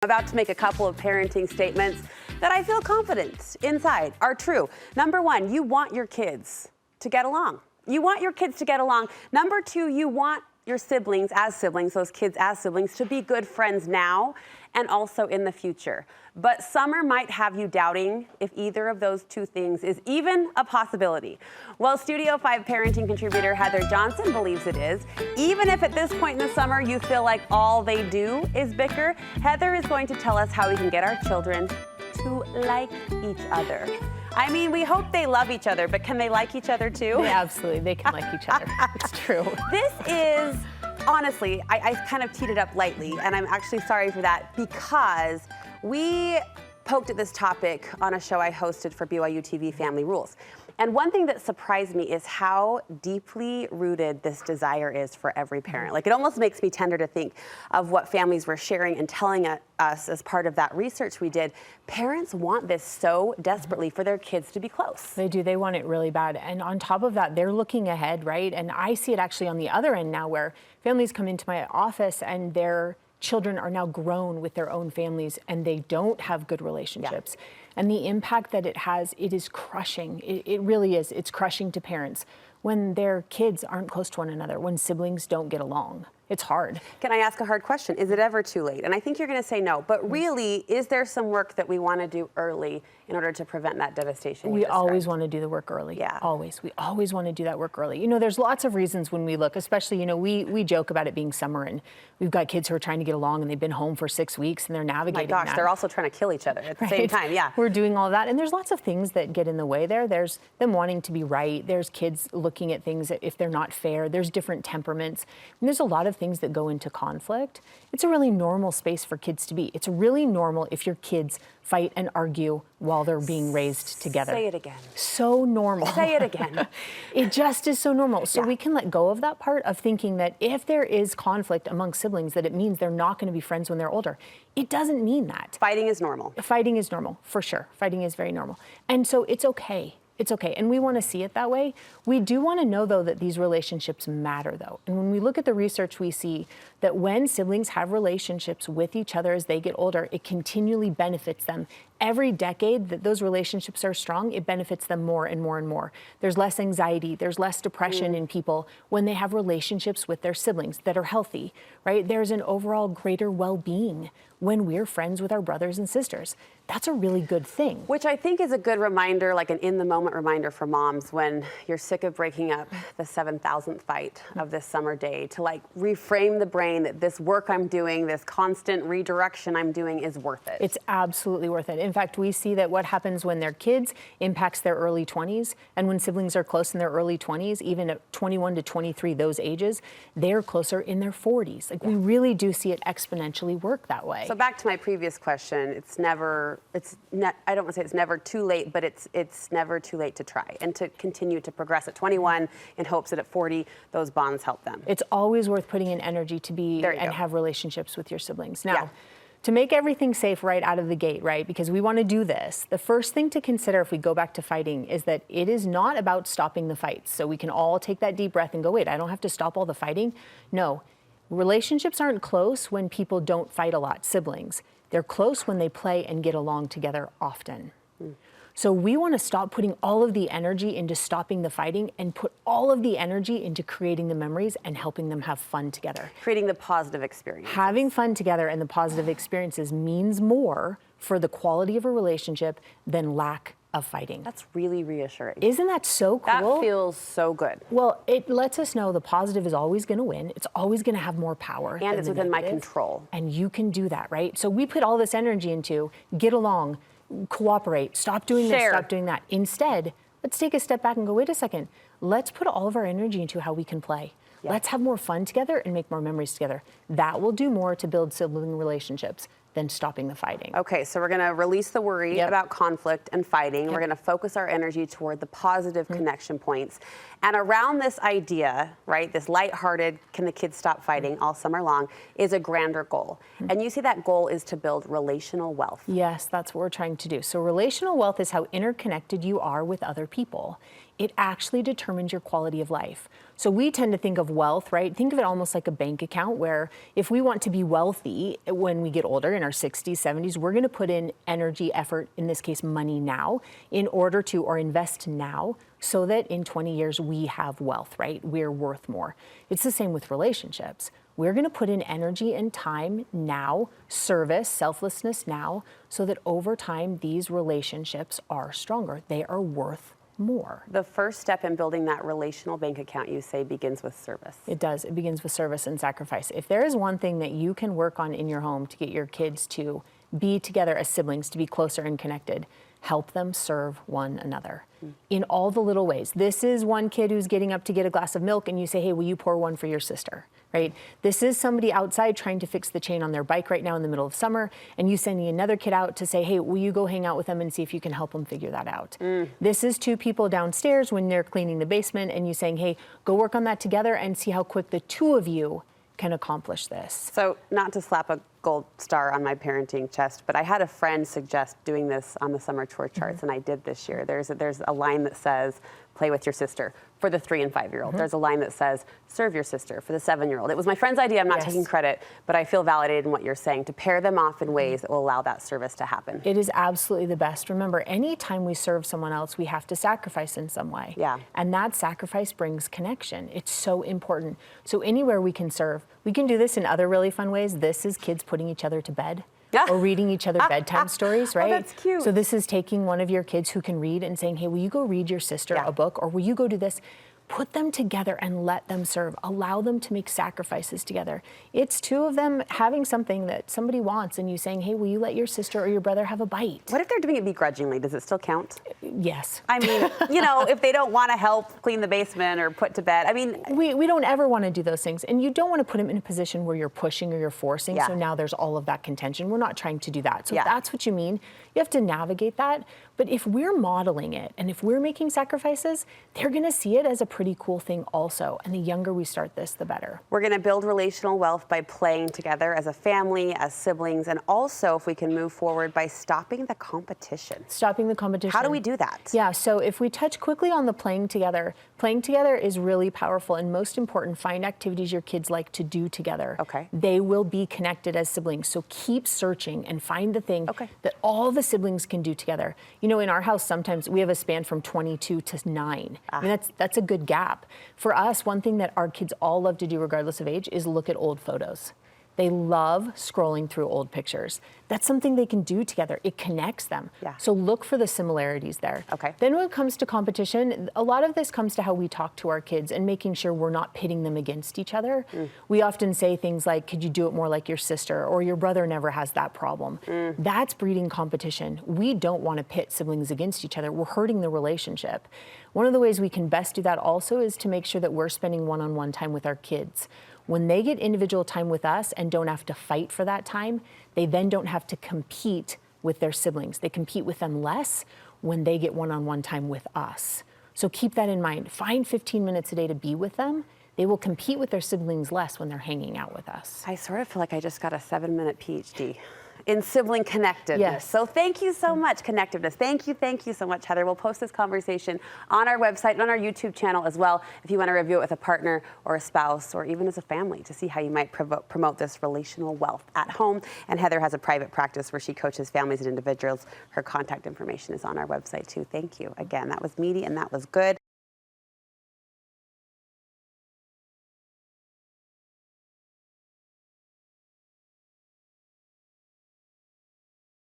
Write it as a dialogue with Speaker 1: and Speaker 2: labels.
Speaker 1: I'm about to make a couple of parenting statements that I feel confident inside are true. Number one, you want your kids to get along. You want your kids to get along. Number two, you want your siblings, those kids as siblings, to be good friends now and also in the future. But summer might have you doubting if either of those two things is even a possibility. Well, Studio 5 parenting contributor Heather Johnson believes it is. Even if at this point in the summer you feel like all they do is bicker, Heather is going to tell us how we can get our children to like each other. I mean, we hope they love each other, but can they like each other too?
Speaker 2: Yeah, absolutely, they can like each other. It's true.
Speaker 1: This is, honestly, I kind of teed it up lightly, and I'm actually sorry for that because we poked at this topic on a show I hosted for BYU TV, Family Rules. And one thing that surprised me is how deeply rooted this desire is for every parent. Like, it almost makes me tender to think of what families were sharing and telling us as part of that research we did. Parents want this so desperately for their kids to be close.
Speaker 2: They do. They want it really bad. And on top of that, they're looking ahead, right? And I see it actually on the other end now, where families come into my office and their children are now grown with their own families and they don't have good relationships. Yeah. And the impact that it has, it is crushing. It really is. It's crushing to parents when their kids aren't close to one another, when siblings don't get along. It's hard.
Speaker 1: Can I ask a hard question? Is it ever too late? And I think you're going to say no, but really, is there some work that we want to do early in order to prevent that devastation?
Speaker 2: We always want to do the work early.
Speaker 1: Yeah.
Speaker 2: Always. We always want to do that work early. You know, there's lots of reasons when we look, especially, you know, we joke about it being summer and we've got kids who are trying to get along and they've been home for 6 weeks and they're navigating
Speaker 1: that. They're also trying to kill each other at the same time. Yeah.
Speaker 2: We're doing all that. And there's lots of things that get in the way there. There's them wanting to be right. There's kids looking at things that if they're not fair. There's different temperaments. And there's a lot of things that go into conflict. It's a really normal space for kids to be. It's really normal if your kids fight and argue while they're being raised together.
Speaker 1: Say it again.
Speaker 2: So normal.
Speaker 1: Say it again.
Speaker 2: It just is so normal. So
Speaker 1: yeah.
Speaker 2: We can let go of that part of thinking that if there is conflict among siblings, that it means they're not going to be friends when they're older. It doesn't mean that.
Speaker 1: Fighting is normal.
Speaker 2: Fighting is normal, for sure. Fighting is very normal. And so it's okay. It's okay, and we want to see it that way. We do want to know, though, that these relationships matter, though. And when we look at the research, we see that when siblings have relationships with each other as they get older, it continually benefits them. Every decade that those relationships are strong, it benefits them more and more and more. There's less anxiety, there's less depression in people when they have relationships with their siblings that are healthy, right? There's an overall greater well-being when we're friends with our brothers and sisters. That's a really good thing.
Speaker 1: Which I think is a good reminder, like an in-the-moment reminder for moms when you're sick of breaking up the 7,000th fight of this summer day, to like reframe the brain that this work I'm doing, this constant redirection I'm doing is worth it.
Speaker 2: It's absolutely worth it. In fact, we see that what happens when they're kids impacts their early 20s. And when siblings are close in their early 20s, even at 21 to 23, those ages, they're closer in their 40s. Like, we really do see it exponentially work that way.
Speaker 1: So back to my previous question, I don't want to say it's never too late, but it's never too late to try and to continue to progress at 21 in hopes that at 40, those bonds help them.
Speaker 2: It's always worth putting in energy to be and have relationships with your siblings. Now, to make everything safe right out of the gate, right, because we want to do this, the first thing to consider if we go back to fighting is that it is not about stopping the fights. So we can all take that deep breath and go, wait, I don't have to stop all the fighting. No, relationships aren't close when people don't fight a lot, siblings. They're close when they play and get along together often. So we want to stop putting all of the energy into stopping the fighting and put all of the energy into creating the memories and helping them have fun together.
Speaker 1: Creating the positive experience.
Speaker 2: Having fun together and the positive experiences means more for the quality of a relationship than lack of fighting.
Speaker 1: That's really reassuring.
Speaker 2: Isn't that so cool?
Speaker 1: That feels so good.
Speaker 2: Well, it lets us know the positive is always going to win. It's always going to have more power.
Speaker 1: And it's within my control.
Speaker 2: And you can do that, right? So we put all this energy into get along, cooperate, stop doing this, stop doing that. Instead, let's take a step back and go, wait a second, let's put all of our energy into how we can play. Yeah. Let's have more fun together and make more memories together. That will do more to build sibling relationships than stopping the fighting.
Speaker 1: Okay, so we're going to release the worry about conflict and fighting. We're going to focus our energy toward the positive connection points. And around this idea, right, this lighthearted, can the kids stop fighting all summer long, is a grander goal. And you see that goal is to build relational wealth.
Speaker 2: Yes, that's what we're trying to do. So relational wealth is how interconnected you are with other people. It actually determines your quality of life. So we tend to think of wealth, right? Think of it almost like a bank account where if we want to be wealthy when we get older, in our 60s, 70s, we're going to put in energy, effort, in this case, money now, in order to, or invest now, so that in 20 years we have wealth, right? We're worth more. It's the same with relationships. We're going to put in energy and time now, service, selflessness now, so that over time these relationships are stronger. They are worth more.
Speaker 1: The first step in building that relational bank account, you say, begins with service.
Speaker 2: It does. It begins with service and sacrifice. If there is one thing that you can work on in your home to get your kids to be together as siblings, to be closer and connected, help them serve one another in all the little ways. This is one kid who's getting up to get a glass of milk and you say, hey, will you pour one for your sister? Right? This is somebody outside trying to fix the chain on their bike right now in the middle of summer, and you sending another kid out to say, hey, will you go hang out with them and see if you can help them figure that out? This is two people downstairs when they're cleaning the basement and you saying, hey, go work on that together and see how quick the two of you can accomplish this.
Speaker 1: So, not to slap a gold star on my parenting chest, but I had a friend suggest doing this on the summer chore charts, and I did this year. There's a line that says, play with your sister for the 3 and 5-year-old. There's a line that says, serve your sister for the 7-year-old. It was my friend's idea. I'm not taking credit, but I feel validated in what you're saying, to pair them off in ways that will allow that service to happen.
Speaker 2: It is absolutely the best. Remember, anytime we serve someone else, we have to sacrifice in some way.
Speaker 1: Yeah.
Speaker 2: And that sacrifice brings connection. It's so important. So anywhere we can serve, we can do this in other really fun ways. This is kids putting each other to bed. Or reading each other bedtime stories, right?
Speaker 1: Oh, that's cute.
Speaker 2: So this is taking one of your kids who can read and saying, hey, will you go read your sister a book? Or will you go do this? Put them together and let them serve. Allow them to make sacrifices together. It's two of them having something that somebody wants and you saying, hey, will you let your sister or your brother have a bite?
Speaker 1: What if they're doing it begrudgingly? Does it still count?
Speaker 2: Yes.
Speaker 1: I mean, you know, if they don't want to help clean the basement or put to bed, I mean.
Speaker 2: We don't ever want to do those things. And you don't want to put them in a position where you're pushing or you're forcing. So now there's all of that contention. We're not trying to do that. So if that's what you mean, you have to navigate that. But if we're modeling it and if we're making sacrifices, they're going to see it as a pretty cool thing also. And the younger we start this, the better.
Speaker 1: We're going to build relational wealth by playing together as a family, as siblings, and also, if we can move forward, by stopping the competition.
Speaker 2: Stopping the competition.
Speaker 1: How do we do that?
Speaker 2: Yeah, so if we touch quickly on the playing together is really powerful. And most important, find activities your kids like to do together.
Speaker 1: Okay.
Speaker 2: They will be connected as siblings. So keep searching and find the thing that all the siblings can do together. You know, in our house, sometimes we have a span from 22 to 9. I mean, that's a good gap. For us, one thing that our kids all love to do, regardless of age, is look at old photos. They love scrolling through old pictures. That's something they can do together. It connects them.
Speaker 1: Yeah.
Speaker 2: So look for the similarities there.
Speaker 1: Okay.
Speaker 2: Then when it comes to competition, a lot of this comes to how we talk to our kids and making sure we're not pitting them against each other. We often say things like, could you do it more like your sister? Or your brother never has that problem. That's breeding competition. We don't want to pit siblings against each other. We're hurting the relationship. One of the ways we can best do that also is to make sure that we're spending one-on-one time with our kids. When they get individual time with us and don't have to fight for that time, they then don't have to compete with their siblings. They compete with them less when they get one-on-one time with us. So keep that in mind. Find 15 minutes a day to be with them. They will compete with their siblings less when they're hanging out with us.
Speaker 1: I sort of feel like I just got a 7-minute PhD in sibling connectedness.
Speaker 2: Yes.
Speaker 1: So thank you so much, connectiveness. Thank you so much, Heather. We'll post this conversation on our website and on our YouTube channel as well, if you want to review it with a partner or a spouse or even as a family, to see how you might promote this relational wealth at home. And Heather has a private practice where she coaches families and individuals. Her contact information is on our website too. Thank you. Again, that was meaty and that was good.